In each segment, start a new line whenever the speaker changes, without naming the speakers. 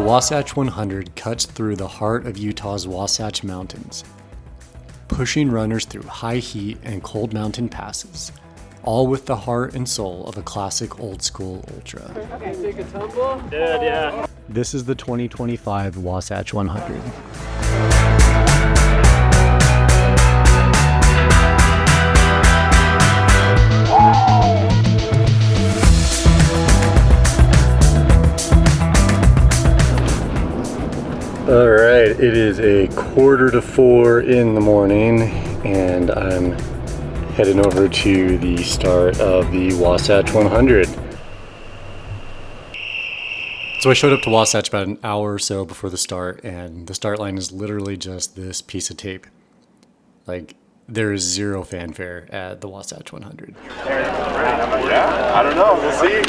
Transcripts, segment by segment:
Wasatch 100 cuts through the heart of Utah's Wasatch Mountains, pushing runners through high heat and cold mountain passes, all with the heart and soul of a classic old school ultra.
Okay, take a tumble.
Good, yeah.
This is the 2025 Wasatch 100. All right, it is a 3:45 in the morning, and I'm heading over to the start of the Wasatch 100. So I showed up to Wasatch about an hour or so before the start, and the start line is literally just this piece of tape. Like, there is zero fanfare at the Wasatch 100.
Yeah, I don't know. We'll see.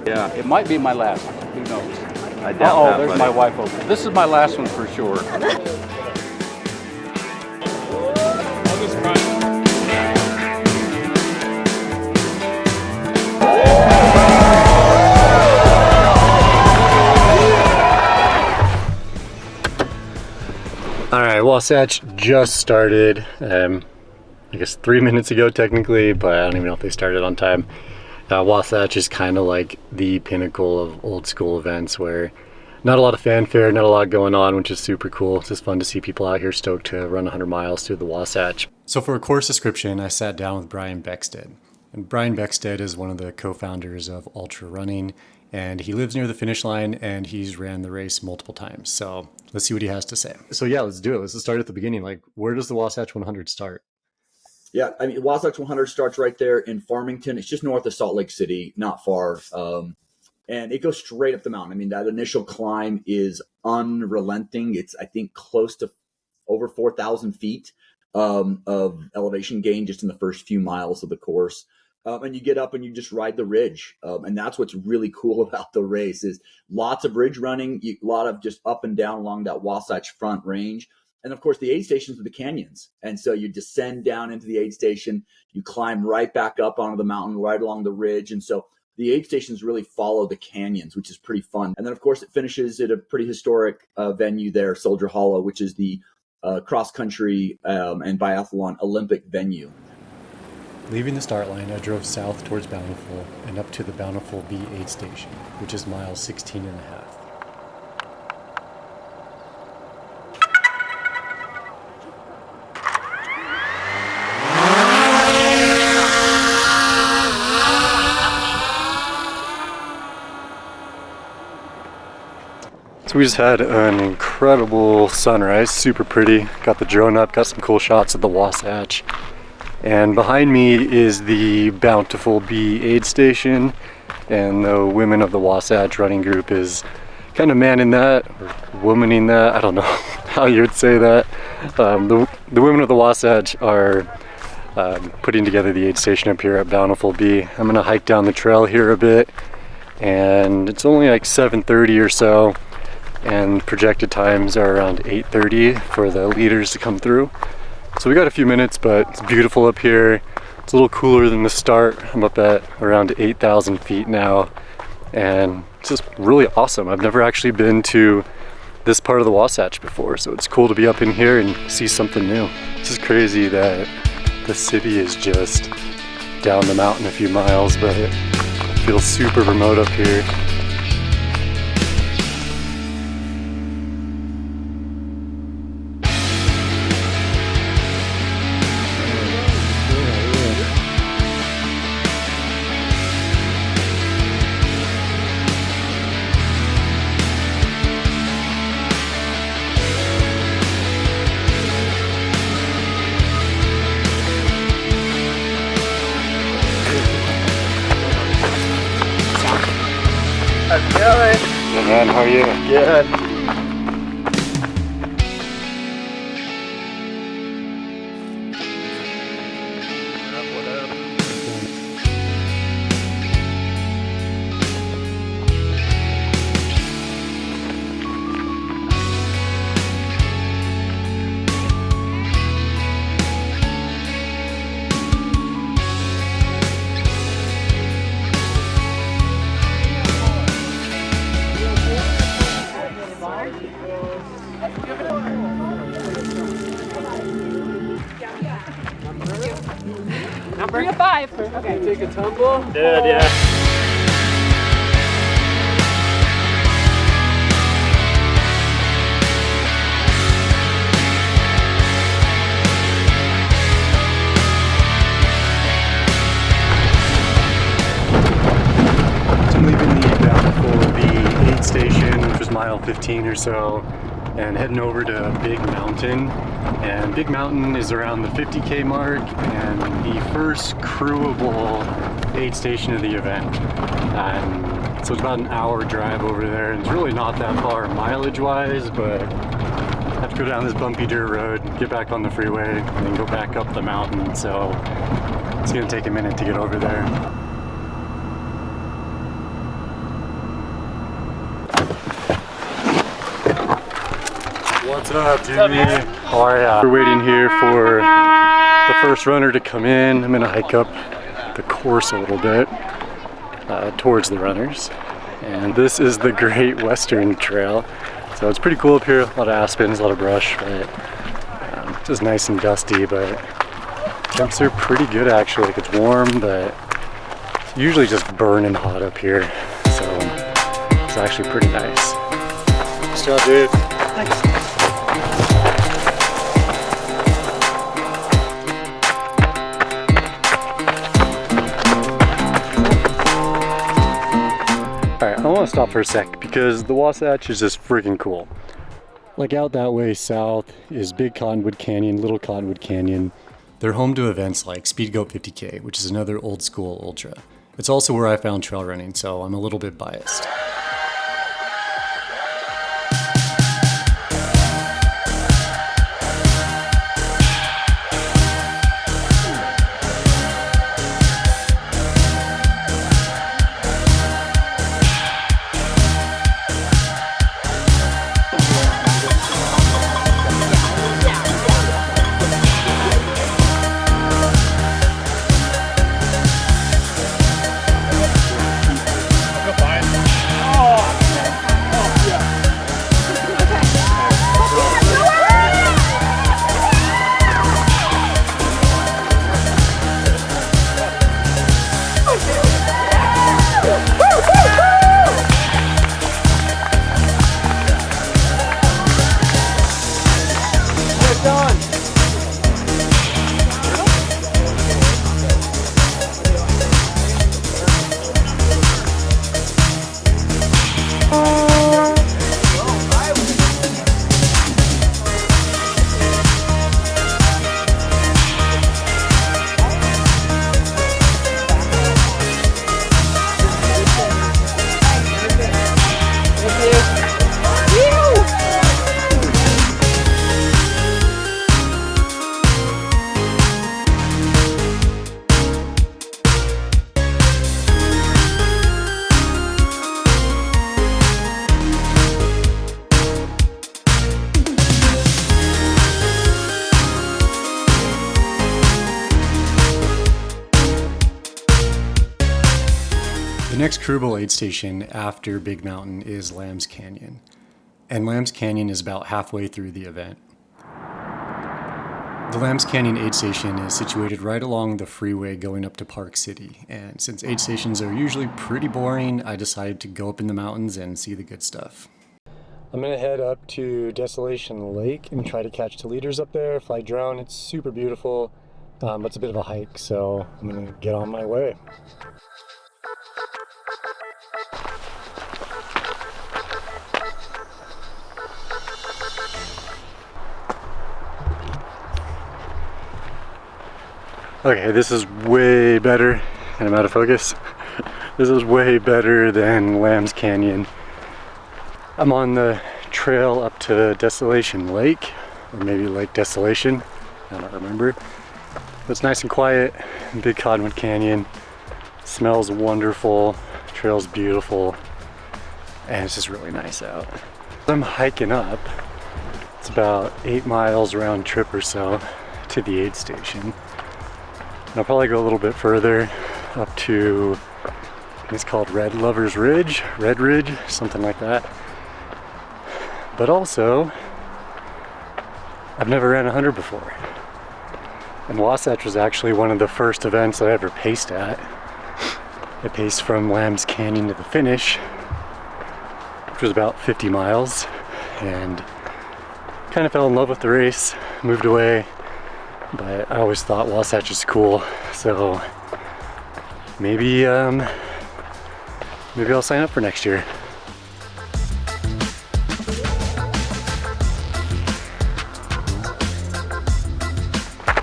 Yeah, it might be my last one. Who knows?
I doubt that,
there's
buddy.
my wife over. This is my last one for sure.
All right, Wasatch just started, I guess 3 minutes ago technically, but I don't even know if they started on time. Wasatch is kind of like the pinnacle of old school events where not a lot of fanfare, not a lot going on, which is super cool. It's just fun to see people out here stoked to run 100 miles through the Wasatch. So for a course description, I sat down with Brian Beckstead. And Brian Beckstead is one of the co-founders of Altra Running, and he lives near the finish line, and he's ran the race multiple times. So let's see what he has to say. So yeah, let's do it. Let's start at the beginning. Like, where does the Wasatch 100 start?
Yeah, I mean, Wasatch 100 starts right there in Farmington. It's just north of Salt Lake City, not far. And it goes straight up the mountain. I mean, that initial climb is unrelenting. It's, I think, close to over 4,000 feet of elevation gain just in the first few miles of the course. And you get up and you just ride the ridge. And that's what's really cool about the race is lots of ridge running, a lot of just up and down along that Wasatch Front Range. And of course, the aid stations are the canyons. And so you descend down into the aid station, you climb right back up onto the mountain, right along the ridge. And so the aid stations really follow the canyons, which is pretty fun. And then, of course, it finishes at a pretty historic venue there, Soldier Hollow, which is the cross-country and biathlon Olympic venue.
Leaving the start line, I drove south towards Bountiful and up to the Bountiful B aid station, which is mile 16 and a half. So we just had an incredible sunrise, super pretty. Got the drone up, got some cool shots of the Wasatch. And behind me is the Bountiful B aid station, and the Women of the Wasatch running group is kind of manning that, or womaning that, I don't know how you would say that. The Women of the Wasatch are putting together the aid station up here at Bountiful B. I'm gonna hike down the trail here a bit, and it's only like 7:30 or so, and projected times are around 8:30 for the leaders to come through. So we got a few minutes, but it's beautiful up here. It's a little cooler than the start. I'm up at around 8,000 feet now, and it's just really awesome. I've never actually been to this part of the Wasatch before, so it's cool to be up in here and see something new. It's just crazy that the city is just down the mountain a few miles, but it feels super remote up here.
How's it going?
Good man, how are you?
Good.
3 to 5. Okay.
Take a tumble.
Good, yeah.
I'm leaving the Bountiful, the aid station, which was mile 15 or so, and heading over to Big Mountain. And Big Mountain is around the 50K mark and the first crewable aid station of the event. So it's about an hour drive over there, and it's really not that far mileage-wise, but I have to go down this bumpy dirt road, get back on the freeway, and then go back up the mountain. So it's gonna take a minute to get over there. What's up, Jimmy? How are ya? We're waiting here for the first runner to come in. I'm gonna hike up the course a little bit towards the runners. And this is the Great Western Trail. So it's pretty cool up here. A lot of aspens, a lot of brush, but it's just nice and dusty. But temps are pretty good actually. Like it's warm, but it's usually just burning hot up here. So it's actually pretty nice. Nice job, dude. Thanks. Alright, I want to stop for a sec because the Wasatch is just freaking cool. Like out that way south is Big Cottonwood Canyon, Little Cottonwood Canyon. They're home to events like Speed Goat 50K, which is another old school ultra. It's also where I found trail running, so I'm a little bit biased. The next crewable aid station after Big Mountain is Lambs Canyon. And Lambs Canyon is about halfway through the event. The Lambs Canyon aid station is situated right along the freeway going up to Park City. And since aid stations are usually pretty boring, I decided to go up in the mountains and see the good stuff. I'm gonna head up to Desolation Lake and try to catch the leaders up there, fly drone. It's super beautiful, but it's a bit of a hike, so I'm gonna get on my way. Okay, this is way better, and I'm out of focus. This is way better than Lambs Canyon. I'm on the trail up to Desolation Lake, or maybe Lake Desolation, I don't remember. But it's nice and quiet, Big Cottonwood Canyon. Smells wonderful, trail's beautiful, and it's just really nice out. I'm hiking up, it's about 8 miles round trip or so to the aid station. And I'll probably go a little bit further up to, I think it's called Red Ridge, something like that. But also, I've never ran 100 before. And Wasatch was actually one of the first events that I ever paced at. I paced from Lambs Canyon to the finish, which was about 50 miles, and kind of fell in love with the race, moved away, but I always thought Wasatch was cool, so maybe I'll sign up for next year.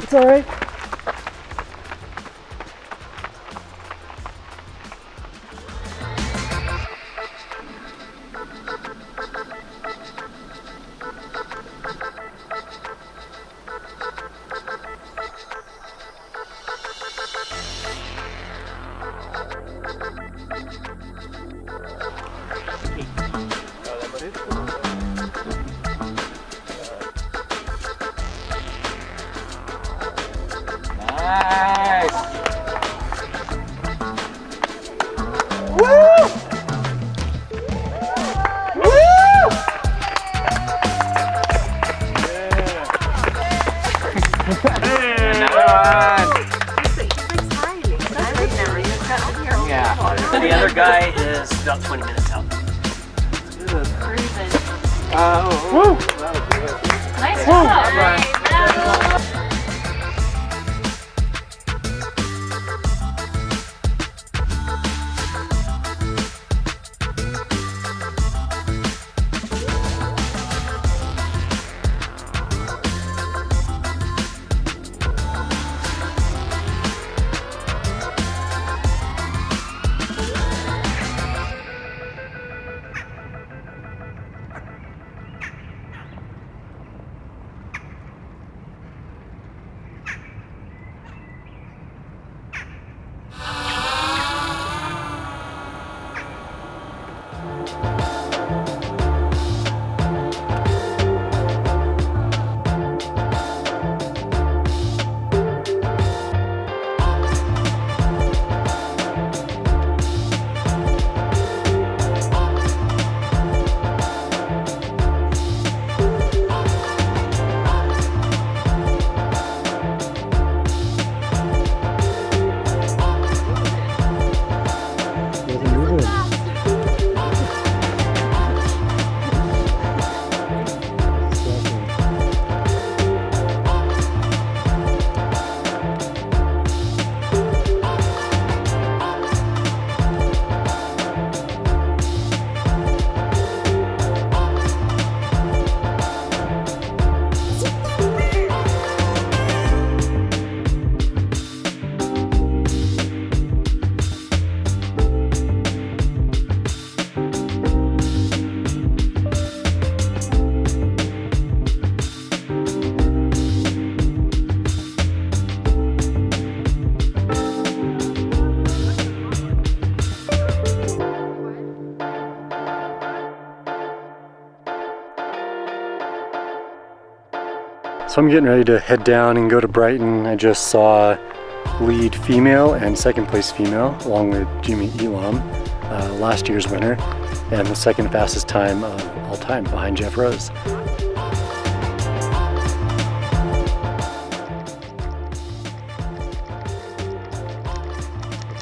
It's all right.
The other guy is about 20 minutes out.
Nice job.
So I'm getting ready to head down and go to Brighton. I just saw lead female and second place female, along with Jimmy Elam, last year's winner, and the second fastest time of all time behind Jeff Rose.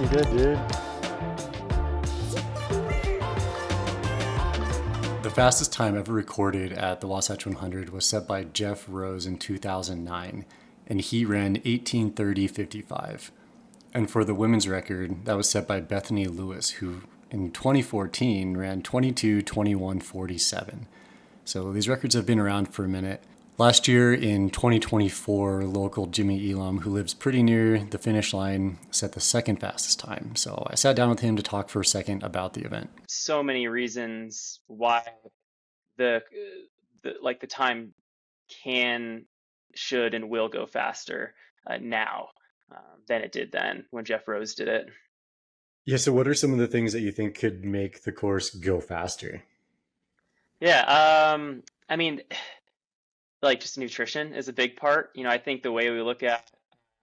You good, dude? The fastest time ever recorded at the Wasatch 100 was set by Jeff Rose in 2009, and he ran 18:30:55. And for the women's record, that was set by Bethany Lewis, who in 2014 ran 22:21:47. So these records have been around for a minute. Last year in 2024, local Jimmy Elam, who lives pretty near the finish line, set the second fastest time. So I sat down with him to talk for a second about the event.
So many reasons why the time can, should, and will go faster now than it did then when Jeff Rose did it.
Yeah, so what are some of the things that you think could make the course go faster?
Yeah, I mean, like just nutrition is a big part. I think the way we look at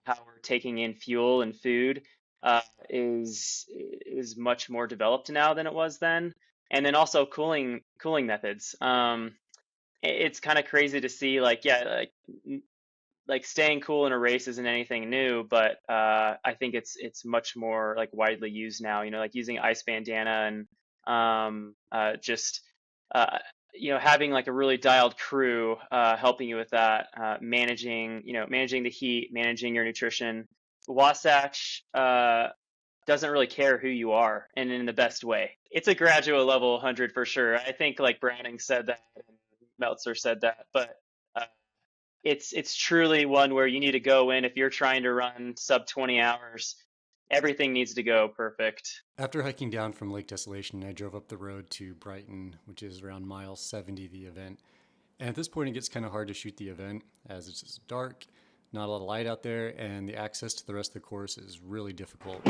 how we're taking in fuel and food is much more developed now than it was then. And then also cooling methods. It's kind of crazy to see, like staying cool in a race isn't anything new, but I think it's much more like widely used now. Like using ice bandana and just uh, having like a really dialed crew helping you with that, managing the heat, managing your nutrition. Wasatch doesn't really care who you are, and in the best way. It's a graduate level 100 for sure. I think like Browning said that, and Meltzer said that, but uh, it's truly one where you need to go in if you're trying to run sub 20 hours. Everything needs to go perfect.
After hiking down from Lake Desolation, I drove up the road to Brighton, which is around mile 70 the event. And at this point, it gets kind of hard to shoot the event as it's just dark, not a lot of light out there, and the access to the rest of the course is really difficult.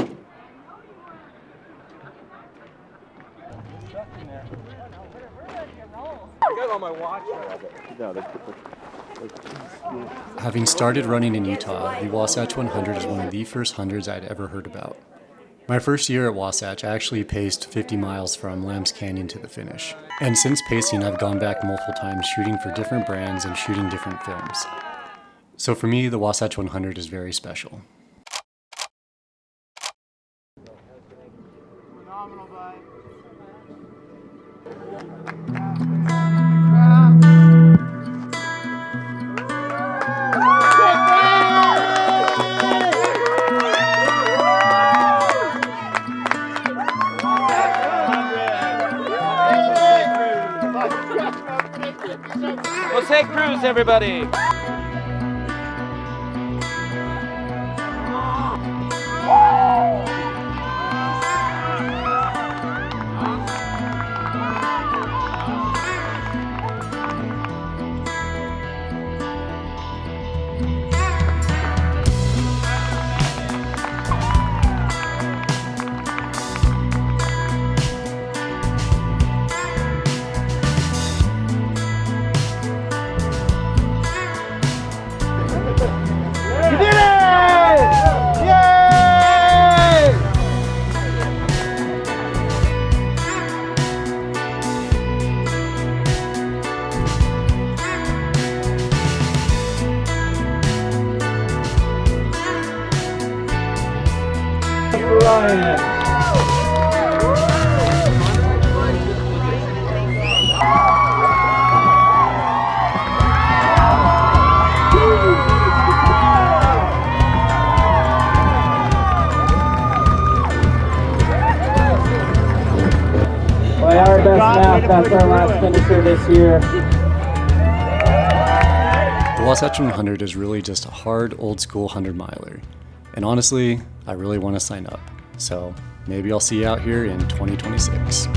Having started running in Utah, the Wasatch 100 is one of the first hundreds I'd ever heard about. My first year at Wasatch, I actually paced 50 miles from Lambs Canyon to the finish. And since pacing, I've gone back multiple times shooting for different brands and shooting different films. So for me, the Wasatch 100 is very special.
Well, safe cruise, everybody. You did it! Yay! Ryan. By our best math, that's our last finisher this year.
The Wasatch 100 is really just a hard, old-school 100-miler. And honestly, I really want to sign up. So maybe I'll see you out here in 2026.